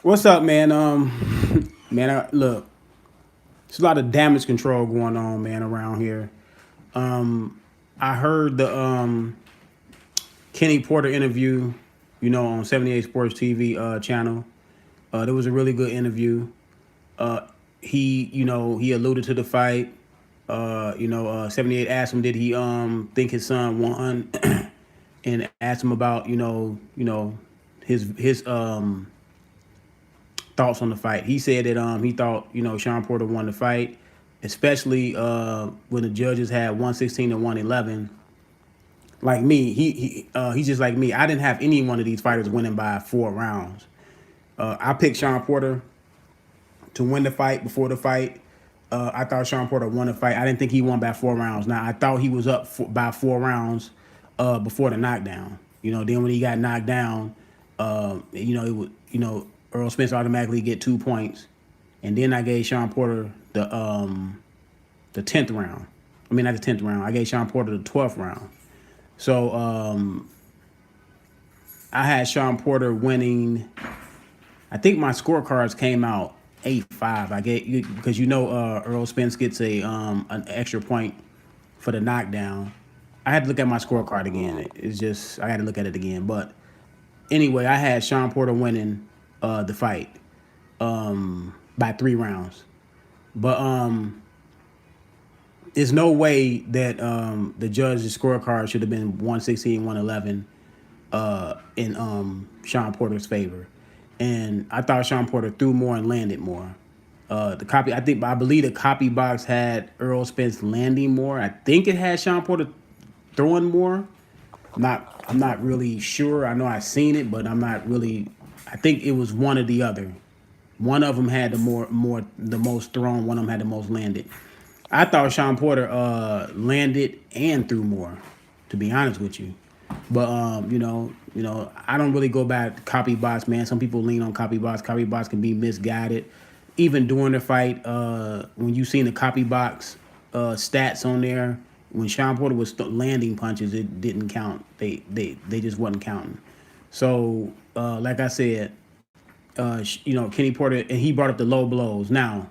What's up, man? Man, look, there's a lot of damage control going on, man, around here. I heard the Kenny Porter interview, on 78 Sports TV channel. There was a really good interview. He alluded to the fight. 78 asked him, did he think his son won, and asked him about his thoughts on the fight. He said that he thought Shawn Porter won the fight, especially when the judges had 116 and 111. Like me, he's just like me. I didn't have any one of these fighters winning by 4 rounds. I picked Shawn Porter to win the fight before the fight. I thought Shawn Porter won the fight. I didn't think he won by 4 rounds. Now I thought he was up by 4 rounds before the knockdown. Then when he got knocked down, it was Errol Spence automatically get 2 points, and then I gave Shawn Porter the 10th round. I mean, not the 10th round. I gave Shawn Porter the 12th round. So I had Shawn Porter winning. I think my scorecards came out 8-5. I gave because Errol Spence gets a an extra point for the knockdown. I had to look at my scorecard again. It's just I had to look at it again. But anyway, I had Shawn Porter winning the fight by 3 rounds. But there's no way that the judge's scorecard should have been 116, 111 in Shawn Porter's favor. And I thought Shawn Porter threw more and landed more. I believe the copy box had Errol Spence landing more. I think it had Shawn Porter throwing more. I'm not really sure. I know I've seen it, but I'm not really. I think it was one or the other. One of them had the most thrown. One of them had the most landed. I thought Shawn Porter landed and threw more, to be honest with you. But I don't really go by copy bots, man. Some people lean on copy bots. Copy bots can be misguided. Even during the fight, when you seen the copy box stats on there, when Shawn Porter was landing punches, it didn't count. They just wasn't counting. So like I said, Kenny Porter, and he brought up the low blows. Now,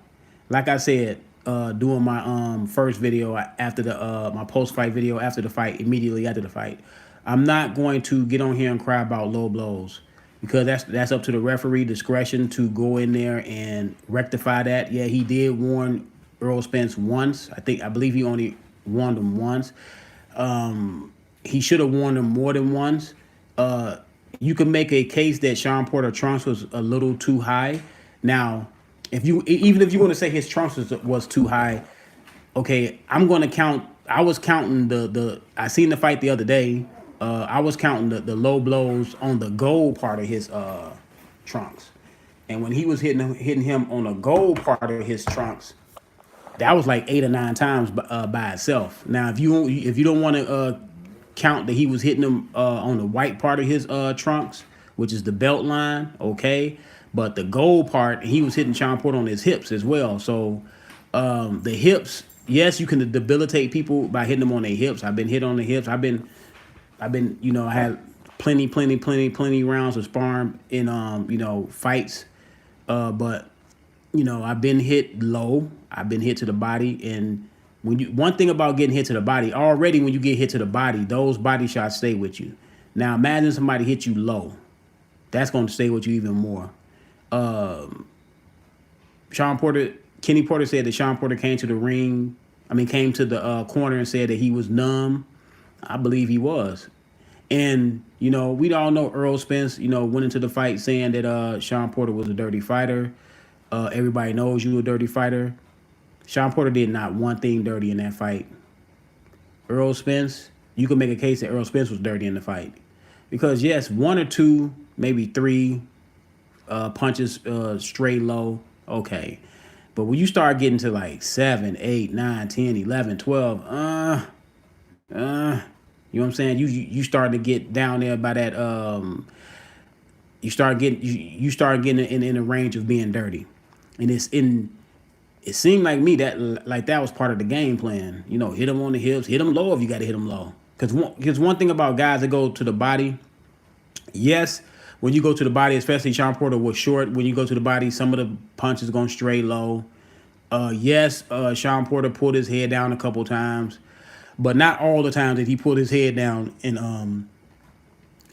like I said, doing my first video after the my post fight video after the fight, immediately after the fight, I'm not going to get on here and cry about low blows because that's up to the referee discretion to go in there and rectify that. Yeah, he did warn Earl Spence once. I believe he only warned him once. He should have warned him more than once. You can make a case that Shawn Porter trunks was a little too high. Now, even if you want to say his trunks was too high, okay, I'm going to count. I was counting I seen the fight the other day. I was counting the low blows on the gold part of his trunks, and when he was hitting him on the gold part of his trunks, that was like 8 or 9 times by itself. Now, if you don't want to count that he was hitting him on the white part of his trunks, which is the belt line, okay. But the gold part, he was hitting Shawn Porter on his hips as well. So the hips, yes, you can debilitate people by hitting them on their hips. I've been hit on the hips. I had plenty rounds of sparring in fights. But I've been hit low. I've been hit to the body, and one thing about getting hit to the body, already when you get hit to the body, those body shots stay with you. Now imagine somebody hit you low. That's going to stay with you even more. Kenny Porter said that Shawn Porter came to the ring. Came to the corner and said that he was numb. I believe he was. And, we all know Errol Spence, went into the fight saying that Shawn Porter was a dirty fighter. Everybody knows you a dirty fighter. Shawn Porter did not one thing dirty in that fight. Errol Spence, you can make a case that Errol Spence was dirty in the fight. Because, yes, 1 or 2, maybe 3 punches straight low, okay. But when you start getting to like 7, 8, 9, 10, 11, 12, you know what I'm saying? You start to get down there by that. You start getting in the range of being dirty, and it seemed like me that was part of the game plan. Hit him on the hips, hit him low if you got to hit him low. Because one thing about guys that go to the body, yes, when you go to the body, especially Shawn Porter was short. When you go to the body, some of the punches going straight low. Yes, Shawn Porter pulled his head down a couple times, but not all the times that he pulled his head down and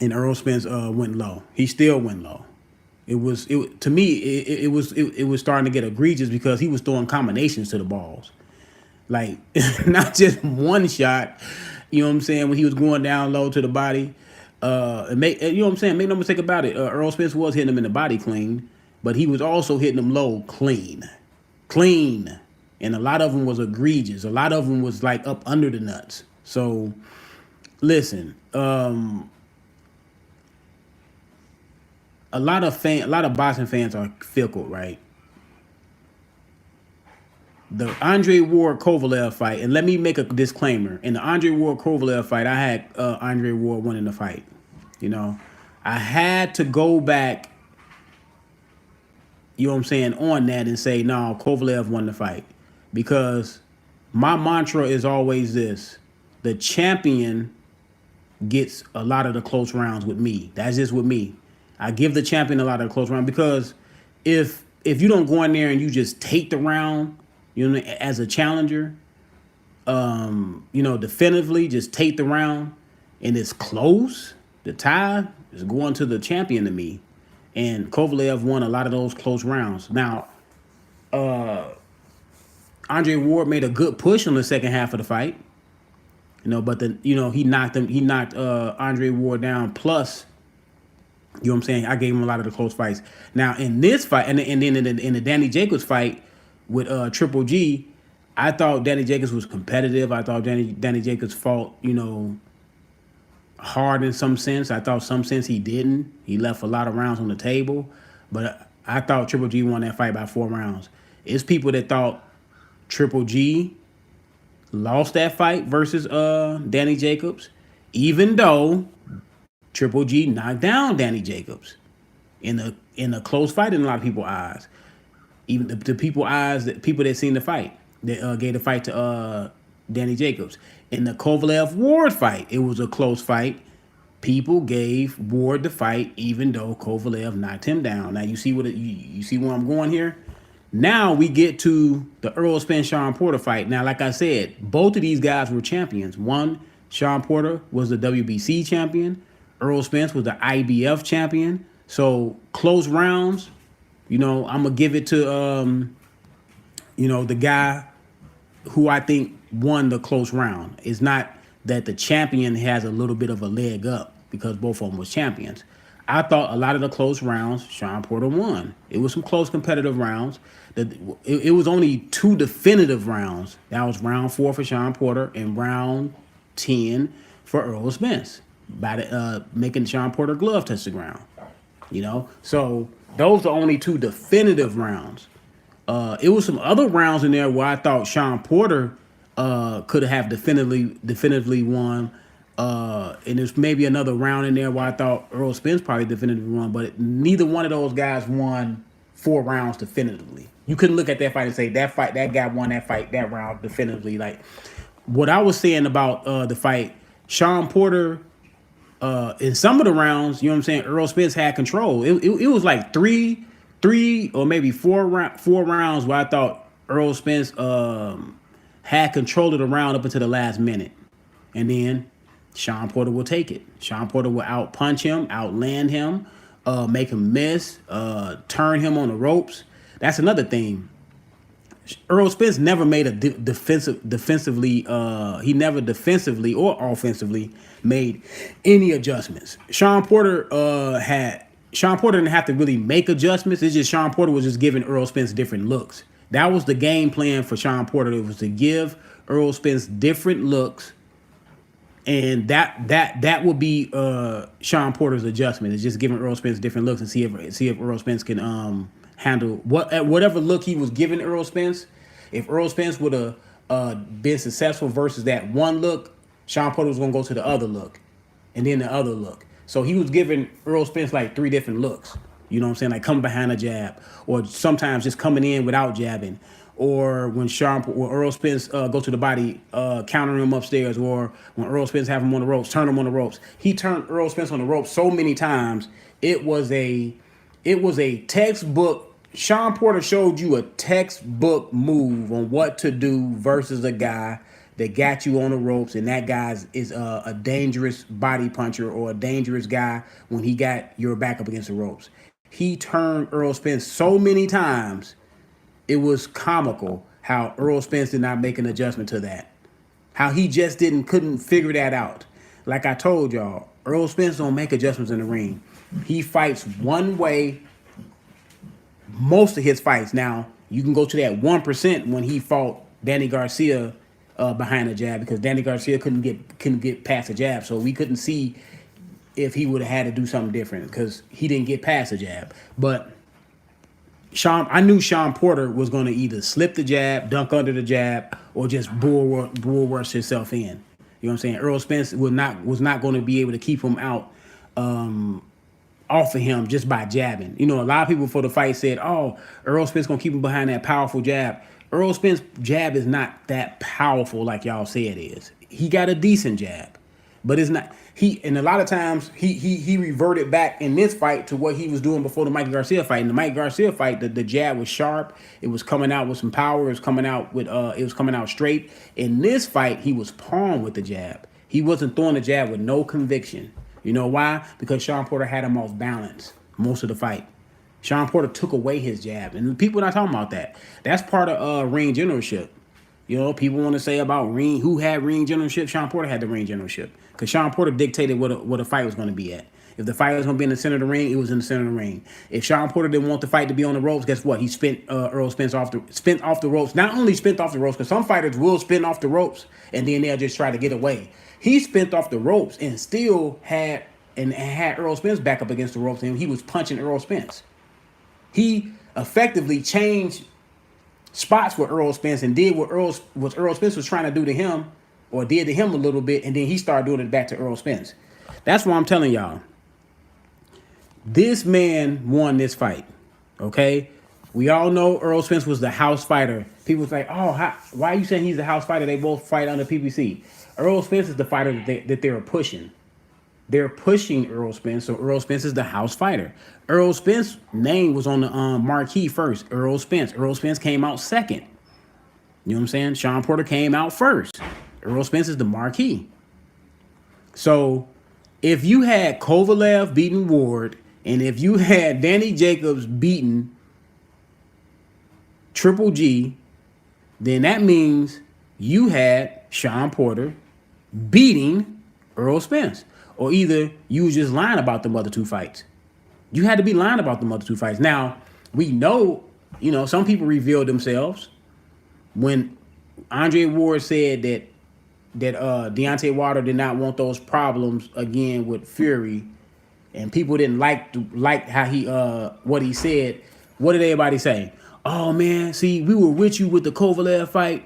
Errol Spence went low. He still went low. To me it was starting to get egregious because he was throwing combinations to the balls, like not just one shot. You know what I'm saying? When he was going down low to the body, you know what I'm saying? Make no mistake about it. Errol Spence was hitting him in the body clean, but he was also hitting him low clean, and a lot of them was egregious. A lot of them was like up under the nuts. So listen, a lot of boxing fans are fickle, right? The Andre Ward Kovalev fight, and let me make a disclaimer. In the Andre Ward Kovalev fight, I had Andre Ward winning the fight. You know, I had to go back, you know what I'm saying, on that and say, no, Kovalev won the fight. Because my mantra is always this: the champion gets a lot of the close rounds with me. That's just with me. I give the champion a lot of the close round, because if you don't go in there and you just take the round, you know, as a challenger, you know, definitively just take the round and it's close, the tie is going to the champion to me. And Kovalev won a lot of those close rounds. Now, Andre Ward made a good push on the second half of the fight, you know, but he knocked Andre Ward down. Plus, you know what I'm saying, I gave him a lot of the close fights. Now in this fight, and then in the Danny Jacobs fight with Triple G, I thought Danny Jacobs was competitive. I thought Danny Jacobs fought, you know, hard in some sense. I thought some sense he didn't. He left a lot of rounds on the table, but I thought Triple G won that fight by 4 rounds. It's people that thought Triple G lost that fight versus Danny Jacobs, even though Triple G knocked down Danny Jacobs in a close fight in a lot of people's eyes. Even the people that seen the fight, that gave the fight to Danny Jacobs. In the Kovalev Ward fight, it was a close fight. People gave Ward the fight, even though Kovalev knocked him down. Now you see you see where I'm going here. Now we get to the Errol Spence Shawn Porter fight. Now, like I said, both of these guys were champions. One, Shawn Porter was the WBC champion. Errol Spence was the IBF champion. So close rounds, you know, I'm gonna give it to you know, the guy who I think won the close round. It's not that the champion has a little bit of a leg up because both of them was champions. I thought a lot of the close rounds, Shawn Porter won. It was some close competitive rounds. It was only 2 definitive rounds. That was round 4 for Shawn Porter and round 10 for Errol Spence, by making Shawn Porter glove touch the ground. You know, so those are only 2 definitive rounds. It was some other rounds in there where I thought Shawn Porter could have definitively won. And there's maybe another round in there where I thought Errol Spence probably definitively won, but neither one of those guys won 4 rounds definitively. You couldn't look at that fight and say that guy won that round definitively. Like what I was saying about the fight, Shawn Porter, in some of the rounds, you know what I'm saying, Errol Spence had control. It was like three or maybe four rounds where I thought Errol Spence had control of the round up until the last minute. And then Shawn Porter will take it. Shawn Porter will out-punch him, outland him, make him miss, turn him on the ropes. That's another thing. Errol Spence never made a defensively. He never defensively or offensively made any adjustments. Shawn Porter didn't have to really make adjustments. It's just Shawn Porter was just giving Errol Spence different looks. That was the game plan for Shawn Porter. It was to give Errol Spence different looks, and that would be Shawn Porter's adjustment. It's just giving Errol Spence different looks and see if Errol Spence can handle whatever look he was giving Errol Spence. If Errol Spence would have been successful versus that one look, Shawn Porter was going to go to the other look and then the other look. So he was giving Errol Spence like 3 different looks. You know what I'm saying? Like coming behind a jab, or sometimes just coming in without jabbing, or when Earl Spence go to the body, counter him upstairs, or when Earl Spence have him on the ropes, turn him on the ropes. He turned Earl Spence on the ropes so many times. It was a textbook. Shawn Porter showed you a textbook move on what to do versus a guy that got you on the ropes, and that guy is a dangerous body puncher or a dangerous guy when he got your back up against the ropes. He turned Earl Spence so many times, it was comical how Earl Spence did not make an adjustment to that. How he just couldn't figure that out. Like I told y'all, Earl Spence don't make adjustments in the ring. He fights one way most of his fights. Now, you can go to that 1% when he fought Danny Garcia behind the jab, because Danny Garcia couldn't get past the jab, so we couldn't see if he would have had to do something different because he didn't get past the jab. But I knew Shawn Porter was going to either slip the jab, dunk under the jab, or just bull rush himself in. You know what I'm saying? Earl Spence was not going to be able to keep him out off of him just by jabbing. You know, a lot of people before the fight said, "Oh, Errol Spence gonna keep him behind that powerful jab." Errol Spence jab is not that powerful like y'all say it is. He got a decent jab, but it's not. And a lot of times he reverted back in this fight to what he was doing before the Mike Garcia fight. In the Mike Garcia fight, the jab was sharp. It was coming out with some power. It was coming out straight. In this fight, he was palm with the jab. He wasn't throwing the jab with no conviction. You know why? Because Shawn Porter had him off balance most of the fight. Shawn Porter took away his jab. And people are not talking about that. That's part of ring generalship. You know, people want to say about ring, who had ring generalship? Shawn Porter had the ring generalship. Because Shawn Porter dictated what a fight was going to be at. If the fight was going to be in the center of the ring, it was in the center of the ring. If Shawn Porter didn't want the fight to be on the ropes, guess what? He spent Errol Spence off the ropes. Not only spent off the ropes, because some fighters will spin off the ropes and then they'll just try to get away. He spent off the ropes and still had Errol Spence back up against the ropes, and he was punching Errol Spence. He effectively changed spots with Errol Spence and did what Errol Spence was trying to do to him, or did to him a little bit, and then he started doing it back to Errol Spence. That's why I'm telling y'all, this man won this fight, okay? We all know Errol Spence was the house fighter. People say, "Oh, why are you saying he's the house fighter? They both fight under PPC." Errol Spence is the fighter that they were pushing. They're pushing Errol Spence, so Errol Spence is the house fighter. Errol Spence's name was on the marquee first. Errol Spence. Errol Spence came out second. You know what I'm saying? Shawn Porter came out first. Errol Spence is the marquee. So if you had Kovalev beating Ward, and if you had Danny Jacobs beating Triple G, then that means you had Shawn Porter beating Errol Spence. Or either you was just lying about them other two fights. You had to be lying about them other two fights. Now, we know, some people revealed themselves. When Andre Ward said that Deontay Wilder did not want those problems again with Fury, and people didn't like how he what he said, what did everybody say? "Oh man, see, we were with you with the Kovalev fight.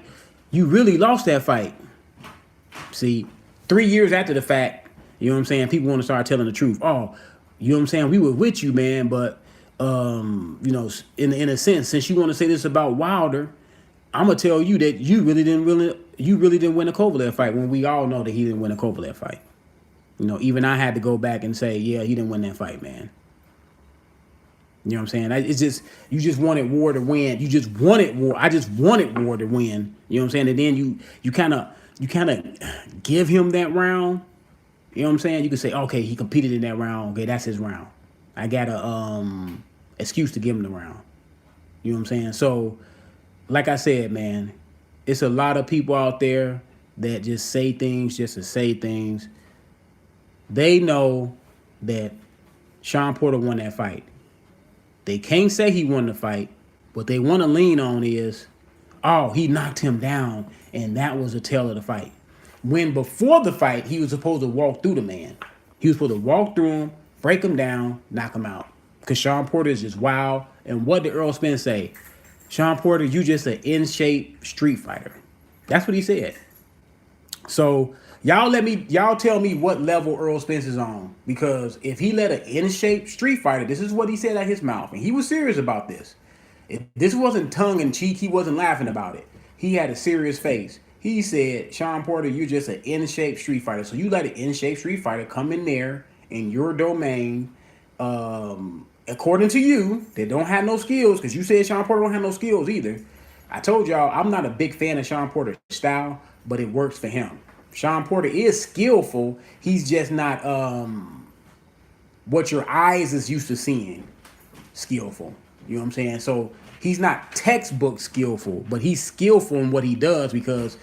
You really lost that fight." See, 3 years after the fact, you know what I'm saying, people want to start telling the truth. "Oh, you know what I'm saying, we were with you, man, but in a sense, since you want to say this about Wilder, I'm gonna tell you that you really didn't win a Kovalev fight," when we all know that he didn't win a Kovalev fight. Even I had to go back and say, yeah, he didn't win that fight, man. You know what I'm saying? It's just, you just wanted Ward to win. You just wanted Ward. I just wanted Ward to win. You know what I'm saying? And then you kind of give him that round. You know what I'm saying? You can say, okay, he competed in that round. Okay, that's his round. I got a excuse to give him the round. You know what I'm saying? So, like I said, man, it's a lot of people out there that just say things just to say things. They know that Shawn Porter won that fight. They can't say he won the fight. What they want to lean on is, oh, he knocked him down, and that was the tail of the fight. When before the fight, he was supposed to walk through the man. He was supposed to walk through him, break him down, knock him out. Because Shawn Porter is just wild. And what did Errol Spence say? "Shawn Porter, you just an in-shape street fighter." That's what he said. So y'all tell me what level Errol Spence is on. Because if he let an in-shape street fighter, this is what he said out his mouth, and he was serious about this. This wasn't tongue in cheek. He wasn't laughing about it. He had a serious face. He said, Shawn Porter, you're just an in-shape street fighter. So you let an in-shape street fighter come in there in your domain, according to you, that don't have no skills, because you said Shawn Porter don't have no skills either. I told y'all I'm not a big fan of Shawn Porter's style, but it works for him. Shawn Porter is skillful. He's just not what your eyes is used to seeing skillful. You know what I'm saying? So he's not textbook skillful, but he's skillful in what he does because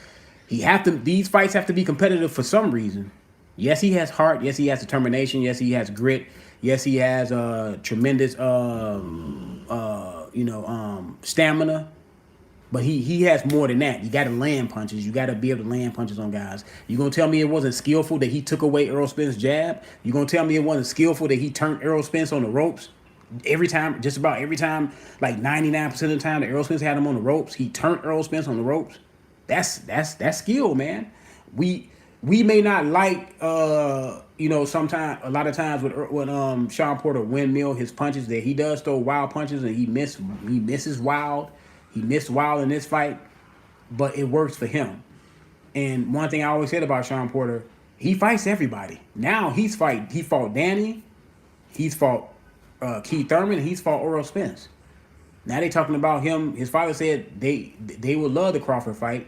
he have to. These fights have to be competitive for some reason. Yes, he has heart. Yes, he has determination. Yes, he has grit. Yes, he has tremendous stamina. But he has more than that. You got to land punches. You got to be able to land punches on guys. You gonna tell me it wasn't skillful that he took away Errol Spence's jab? You gonna tell me it wasn't skillful that he turned Errol Spence on the ropes? Every time, just about every time, like 99% of the time that Errol Spence had him on the ropes, he turned Errol Spence on the ropes. That's skill, man. We may not like sometimes a lot of times when Shawn Porter windmill his punches, that he does throw wild punches and he misses wild. He missed wild in this fight, but it works for him. And one thing I always said about Shawn Porter, he fights everybody. Now he fought Danny, he's fought Keith Thurman, and he's fought Errol Spence. Now they talking about him. His father said they would love the Crawford fight,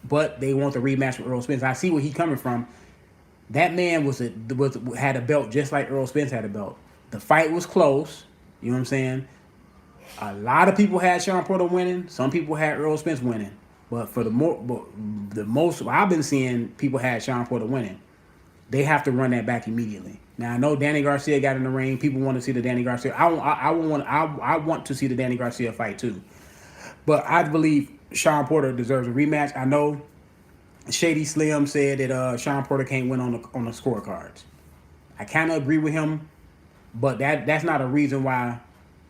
but they want the rematch with Errol Spence. I see where he's coming from. That man had a belt just like Errol Spence had a belt. The fight was close. You know what I'm saying? A lot of people had Shawn Porter winning. Some people had Errol Spence winning. But the most I've been seeing, people had Shawn Porter winning. They have to run that back immediately. Now I know Danny Garcia got in the ring. People want to see the Danny Garcia. I want to see the Danny Garcia fight too. But I believe Shawn Porter deserves a rematch. I know Shady Slim said that Shawn Porter can't win on the scorecards. I kind of agree with him, but that's not a reason why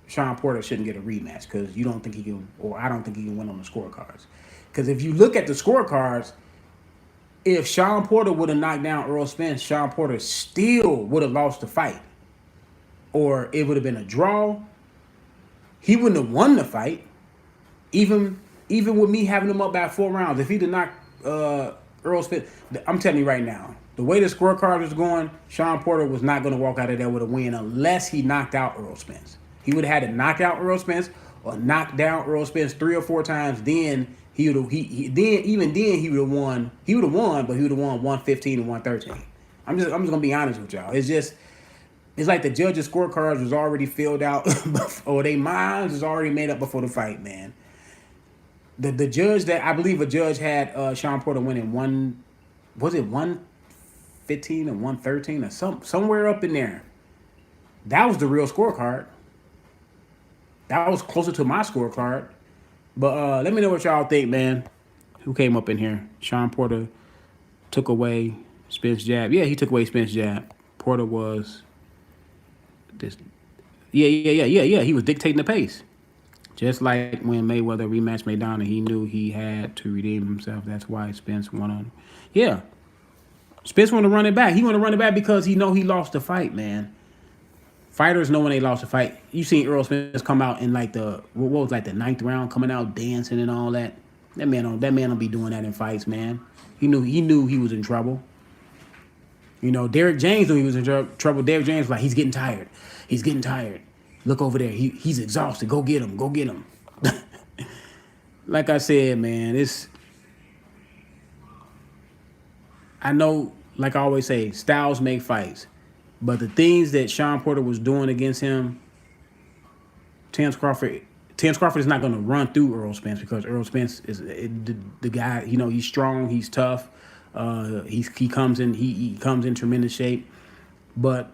Shawn Porter shouldn't get a rematch, because you don't think he can, or I don't think he can win on the scorecards. Because if you look at the scorecards, if Shawn Porter would have knocked down Errol Spence, Shawn Porter still would have lost the fight. Or it would have been a draw. He wouldn't have won the fight. Even with me having him up by 4 rounds, if he'd have knocked Errol Spence, I'm telling you right now, the way the scorecard was going, Shawn Porter was not going to walk out of there with a win unless he knocked out Errol Spence. He would have had to knock out Errol Spence or knock down Errol Spence 3 or 4 times. Then he would have won. He would have won, but he would have won 115 and 113. I'm just gonna be honest with y'all. It's like the judges' scorecards was already filled out, or their minds was already made up before the fight, man. The judge that I believe a judge had Shawn Porter winning 115 or 113 or somewhere up in there. That was the real scorecard. That was closer to my scorecard. But let me know what y'all think, man. Who came up in here? Shawn Porter took away Spence jab. Yeah, he took away Spence jab. Porter was this. Yeah. He was dictating the pace. Just like when Mayweather rematched Maidana, he knew he had to redeem himself. That's why Spence won on. Yeah. Spence want to run it back. He want to run it back because he know he lost the fight, man. Fighters know when they lost a fight. You seen Errol Spence come out in like the 9th round, coming out dancing and all that. That man don't be doing that in fights, man. He knew he was in trouble. You know, Derrick James knew he was in trouble. Derrick James was like, he's getting tired. He's getting tired. Look over there. He's exhausted. Go get him. Go get him. Like I said, man, I know, like I always say, styles make fights. But the things that Shawn Porter was doing against him, Terence Crawford is not going to run through Errol Spence, because Errol Spence is the guy. You know, he's strong, he's tough. He comes in tremendous shape, but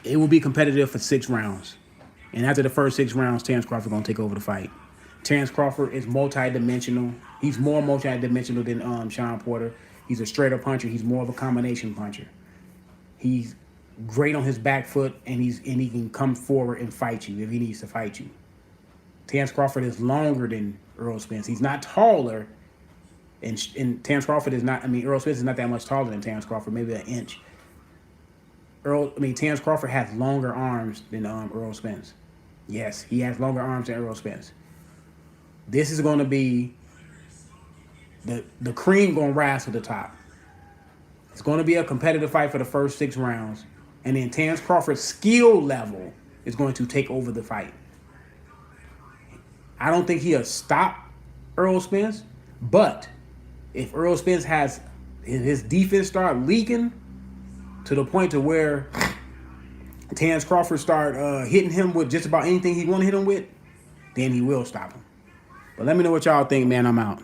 it will be competitive for 6 rounds. And after the first 6 rounds, Terence Crawford going to take over the fight. Terence Crawford is multi-dimensional. He's more multi-dimensional than Shawn Porter. He's a straighter puncher. He's more of a combination puncher. He's great on his back foot, and he can come forward and fight you if he needs to fight you. Terence Crawford is longer than Errol Spence. He's not taller, and Terence Crawford is not. I mean, Errol Spence is not that much taller than Terence Crawford, maybe an inch. Terence Crawford has longer arms than Errol Spence. Yes, he has longer arms than Errol Spence. This is going to be the cream going to rise to the top. It's going to be a competitive fight for the first 6 rounds, and then Terrence Crawford's skill level is going to take over the fight. I don't think he'll stop Errol Spence, but if Errol Spence has his defense start leaking to the point to where Terrence Crawford start hitting him with just about anything he want to hit him with, then he will stop him. But let me know what y'all think, man. I'm out.